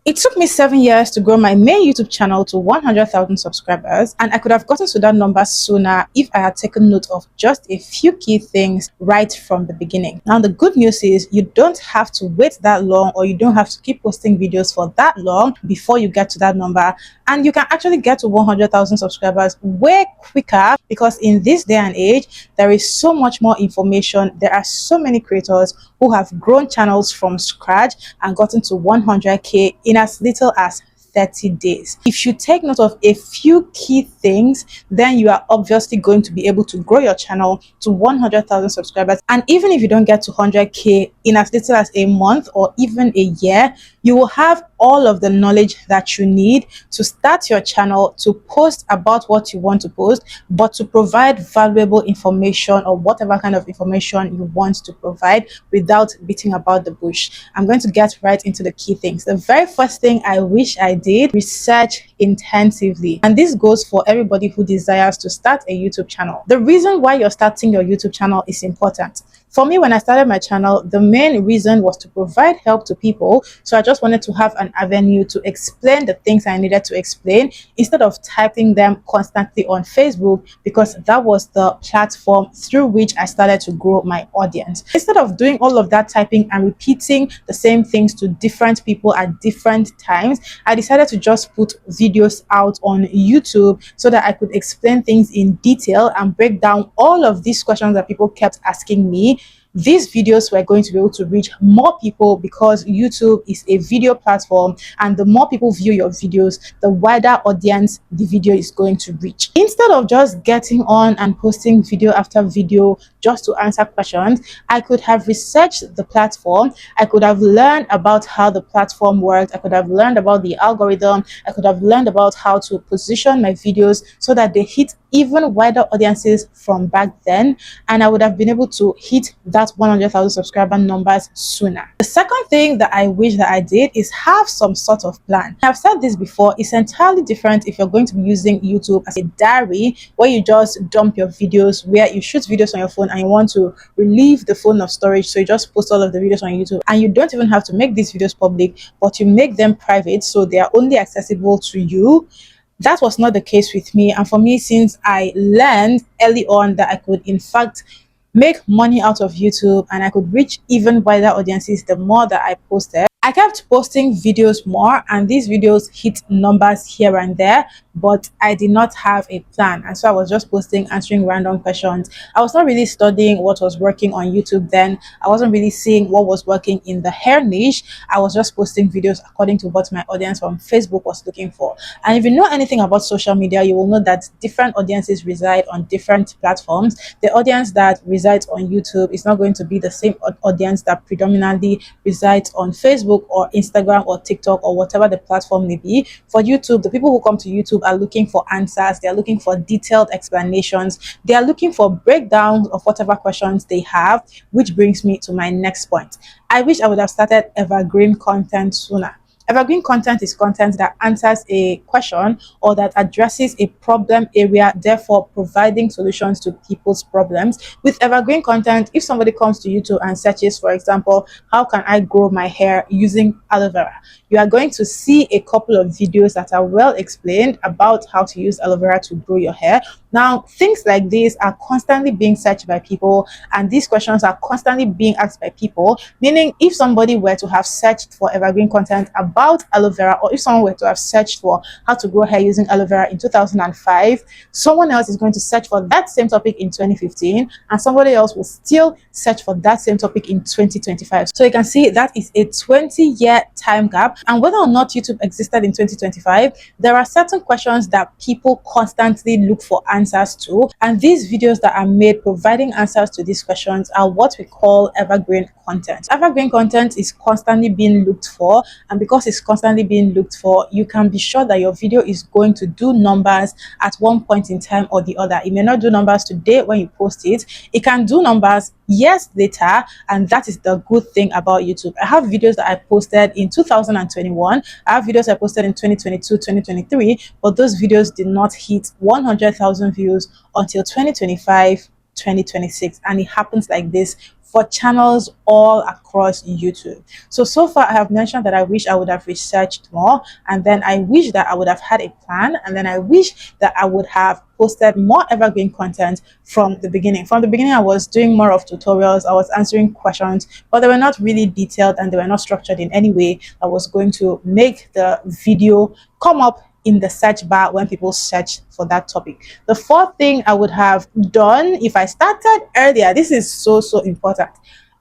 It took me 7 years to grow my main YouTube channel to 100,000 subscribers, and I could have gotten to that number sooner if I had taken note of just a few key things right from the beginning. Now, the good news is you don't have to wait that long, or you don't have to keep posting videos for that long before you get to that number, and you can actually get to 100,000 subscribers way quicker, because in this day and age, there is so much more information. There are so many creators who have grown channels from scratch and gotten to 100K in as little as 30 days. If you take note of a few key things, then you are obviously going to be able to grow your channel to 100,000 subscribers. And even if you don't get to 100K in as little as a month or even a year, you will have all of the knowledge that you need to start your channel, to post about what you want to post, but to provide valuable information or whatever kind of information you want to provide without beating about the bush. I'm going to get right into the key things. The very first thing I wish I did, research intensively. And this goes for everybody who desires to start a YouTube channel. The reason why you're starting your YouTube channel is important. For me, when I started my channel, the main reason was to provide help to people. So I just wanted to have an avenue to explain the things I needed to explain instead of typing them constantly on Facebook, because that was the platform through which I started to grow my audience. Instead of doing all of that typing and repeating the same things to different people at different times, I decided to just put videos out on YouTube so that I could explain things in detail and break down all of these questions that people kept asking me. These videos were going to be able to reach more people because YouTube is a video platform, and the more people view your videos, the wider audience the video is going to reach. Instead of just getting on and posting video after video just to answer questions, I could have researched the platform. I could have learned about how the platform worked. I could have learned about the algorithm. I could have learned about how to position my videos so that they hit even wider audiences from back then, and I would have been able to hit that 100,000 subscriber numbers sooner. The second thing that I wish that I did is have some sort of plan. I've said this before, it's entirely different if you're going to be using YouTube as a diary where you just dump your videos, where you shoot videos on your phone and you want to relieve the phone of storage, so you just post all of the videos on YouTube, and you don't even have to make these videos public, but you make them private so they are only accessible to you. That was not the case with me. And for me, since I learned early on that I could in fact make money out of YouTube and I could reach even wider audiences the more that I posted, I kept posting videos more, and these videos hit numbers here and there, but I did not have a plan. And so I was just posting, answering random questions. I was not really studying what was working on YouTube then. I wasn't really seeing what was working in the hair niche. I was just posting videos according to what my audience from Facebook was looking for. And if you know anything about social media, you will know that different audiences reside on different platforms. The audience that resides on YouTube is not going to be the same audience that predominantly resides on Facebook or Instagram or TikTok or whatever the platform may be. For YouTube, the people who come to YouTube are looking for answers. They are looking for detailed explanations. They are looking for breakdowns of whatever questions they have, which brings me to my next point. I wish I would have started evergreen content sooner. Evergreen content is content that answers a question or that addresses a problem area, therefore providing solutions to people's problems. With evergreen content, if somebody comes to YouTube and searches, for example, how can I grow my hair using aloe vera, you are going to see a couple of videos that are well explained about how to use aloe vera to grow your hair. Now, things like this are constantly being searched by people, and these questions are constantly being asked by people, meaning if somebody were to have searched for evergreen content about aloe vera, or if someone were to have searched for how to grow hair using aloe vera in 2005, someone else is going to search for that same topic in 2015, and somebody else will still search for that same topic in 2025. So you can see that is a 20-year time gap. And whether or not YouTube existed in 2025, there are certain questions that people constantly look for answers to, and these videos that are made providing answers to these questions are what we call evergreen content. Evergreen content is constantly being looked for, and because it's constantly being looked for, you can be sure that your video is going to do numbers at one point in time or the other. It may not do numbers today when you post it. It can do numbers years later, and that is the good thing about YouTube. I have videos that I posted in 2021. I have videos I posted in 2022, 2023, but those videos did not hit 100,000 views until 2025, 2026, and it happens like this for channels all across YouTube. So far I have mentioned that I wish I would have researched more, and then I wish that I would have had a plan, and then I wish that I would have posted more evergreen content from the beginning. From the beginning, I was doing more of tutorials, I was answering questions, but they were not really detailed and they were not structured in any way that was going to make the video come up in the search bar when people search for that topic. The fourth thing I would have done if I started earlier, this is so important,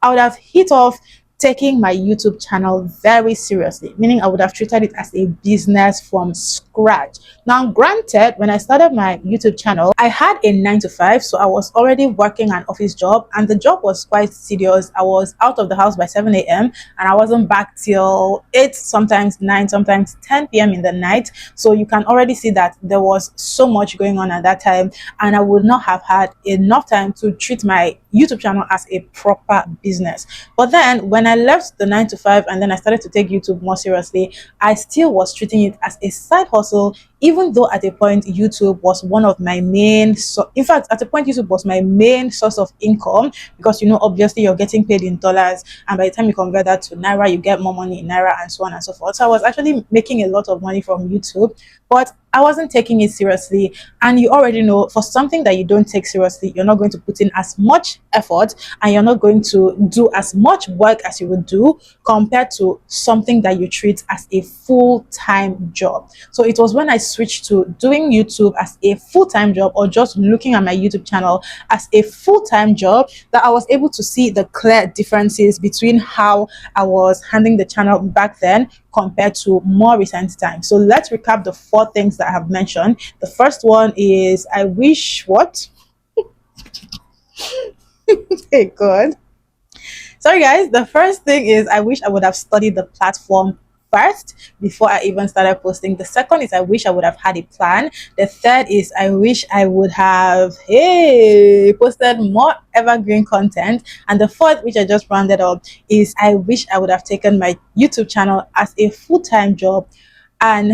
I would have hit off taking my YouTube channel very seriously, meaning I would have treated it as a business from scratch. Now, granted, when I started my YouTube channel, I had a 9 to 5, so I was already working an office job, and the job was quite serious. I was out of the house by 7 a.m. and I wasn't back till 8, sometimes 9, sometimes 10 p.m. in the night. So you can already see that there was so much going on at that time, and I would not have had enough time to treat my YouTube channel as a proper business. But then when I left the 9 to 5 and then I started to take YouTube more seriously, I still was treating it as a side hustle, even though at a point YouTube was one of my main, in fact, at a point YouTube was my main source of income, because obviously you're getting paid in dollars, and by the time you convert that to naira, you get more money in naira, and so on and so forth. So I was actually making a lot of money from YouTube, but I wasn't taking it seriously. And you already know, for something that you don't take seriously, you're not going to put in as much effort, and you're not going to do as much work as you would do compared to something that you treat as a full-time job. So it was when I switched to doing YouTube as a full-time job, or just looking at my YouTube channel as a full-time job, that I was able to see the clear differences between how I was handling the channel back then compared to more recent times. So let's recap the 4 things that I have mentioned. The first one is I wish what? Hey God. Sorry guys, the first thing is I wish I would have studied the platform first before I even started posting. The second is I wish I would have had a plan. The third is I wish I would have posted more evergreen content. And the fourth, which I just rounded up, is I wish I would have taken my YouTube channel as a full-time job and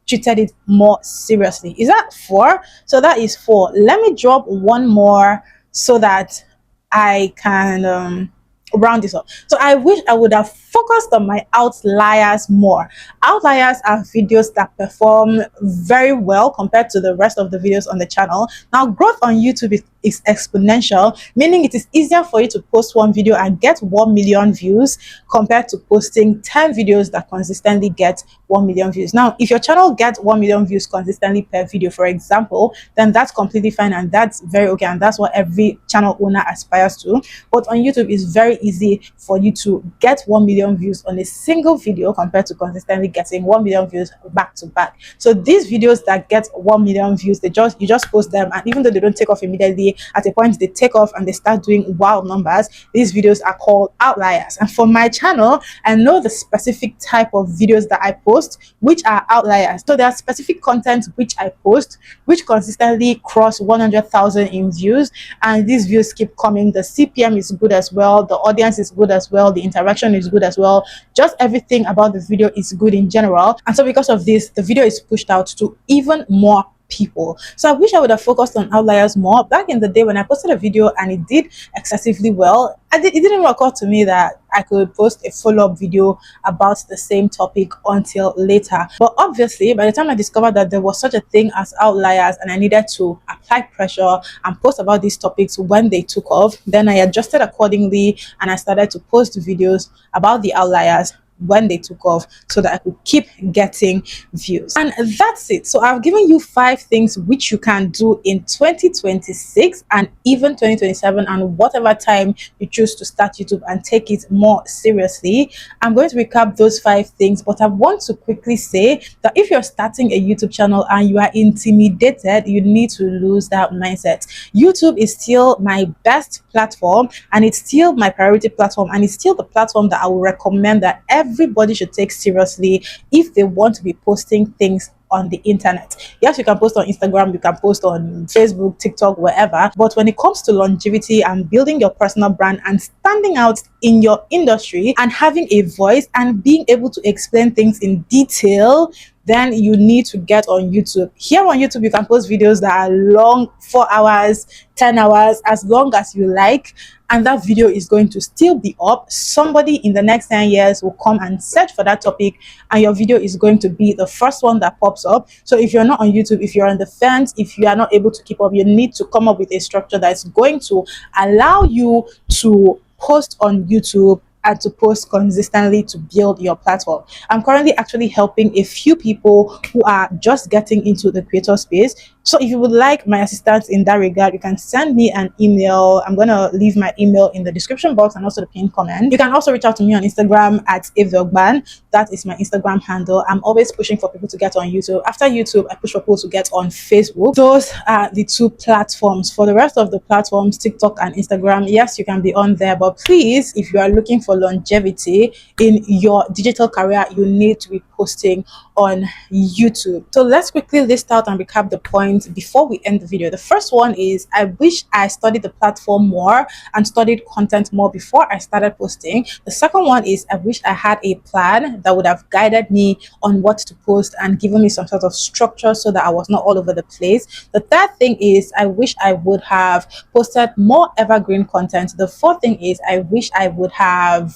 treated it more seriously. Is that 4? So that is 4. Let me drop one more so that I can round this up. So I wish I would have focused on my outliers more. Outliers are videos that perform very well compared to the rest of the videos on the channel. Now, growth on YouTube is exponential, meaning it is easier for you to post one video and get 1 million views compared to posting 10 videos that consistently get 1 million views. Now, if your channel gets 1 million views consistently per video, for example, then that's completely fine and that's very okay, and that's what every channel owner aspires to. But on YouTube, it's very easy for you to get 1 million views on a single video compared to consistently getting 1 million views back to back. So these videos that get 1 million views, you just post them, and even though they don't take off immediately, at a point they take off and they start doing wild numbers. These videos are called outliers. And for my channel, I know the specific type of videos that I post which are outliers. So there are specific content which I post which consistently cross 100,000 in views, and these views keep coming. The CPM is good as well, the audience is good as well, the interaction is good as well, just everything about the video is good in general. And so because of this, the video is pushed out to even more people. So I wish I would have focused on outliers more. Back in the day when I posted a video and it did excessively well, it didn't even occur to me that I could post a follow-up video about the same topic until later. But obviously, by the time I discovered that there was such a thing as outliers and I needed to apply pressure and post about these topics when they took off, then I adjusted accordingly and I started to post videos about the outliers when they took off, so that I could keep getting views. And that's it. So I've given you 5 things which you can do in 2026 and even 2027, and whatever time you choose to start YouTube and take it more seriously. I'm going to recap those 5 things, but I want to quickly say that if you're starting a YouTube channel and you are intimidated, you need to lose that mindset. YouTube is still my best platform, and it's still my priority platform, and it's still the platform that I will recommend that everybody should take seriously if they want to be posting things on the internet. Yes, you can post on Instagram, you can post on Facebook, TikTok, wherever, but when it comes to longevity and building your personal brand and standing out in your industry and having a voice and being able to explain things in detail, then you need to get on YouTube. Here on YouTube, you can post videos that are long, 4 hours, 10 hours, as long as you like. and that video is going to still be up, somebody in the next 10 years will come and search for that topic, and your video is going to be the first one that pops up. So if you're not on YouTube, if you're on the fence, if you are not able to keep up, you need to come up with a structure that is going to allow you to post on YouTube and to post consistently to build your platform. I'm currently actually helping a few people who are just getting into the creator space. So if you would like my assistance in that regard, you can send me an email. I'm going to leave my email in the description box and also the pinned comment. You can also reach out to me on Instagram at Evogban. That is my Instagram handle. I'm always pushing for people to get on YouTube. After YouTube, I push for people to get on Facebook. Those are the two platforms. For the rest of the platforms, TikTok and Instagram, yes, you can be on there, but please, if you are looking for longevity in your digital career, you need to be posting on YouTube. So let's quickly list out and recap the points before we end the video. The first one is, I wish I studied the platform more and studied content more before I started posting. The second one is, I wish I had a plan that would have guided me on what to post and given me some sort of structure so that I was not all over the place. The third thing is, I wish I would have posted more evergreen content. The fourth thing is, I wish I would have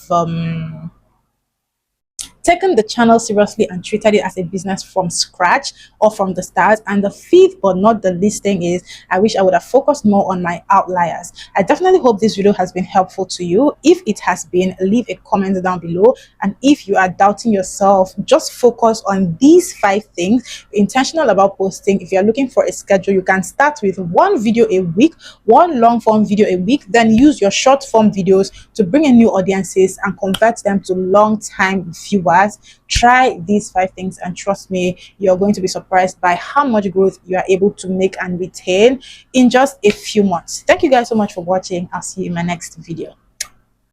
taken the channel seriously and treated it as a business from scratch or from the start. And the fifth but not the least thing is, I wish I would have focused more on my outliers. I definitely hope this video has been helpful to you. If it has been, leave a comment down below. And if you are doubting yourself, just focus on these 5 things. Be intentional about posting. If you're looking for a schedule, you can start with 1 video a week, 1 long form video a week, then use your short form videos to bring in new audiences and convert them to long time viewers. Try these 5 things and trust me, you're going to be surprised by how much growth you are able to make and retain in just a few months. Thank you guys so much for watching. I'll see you in my next video.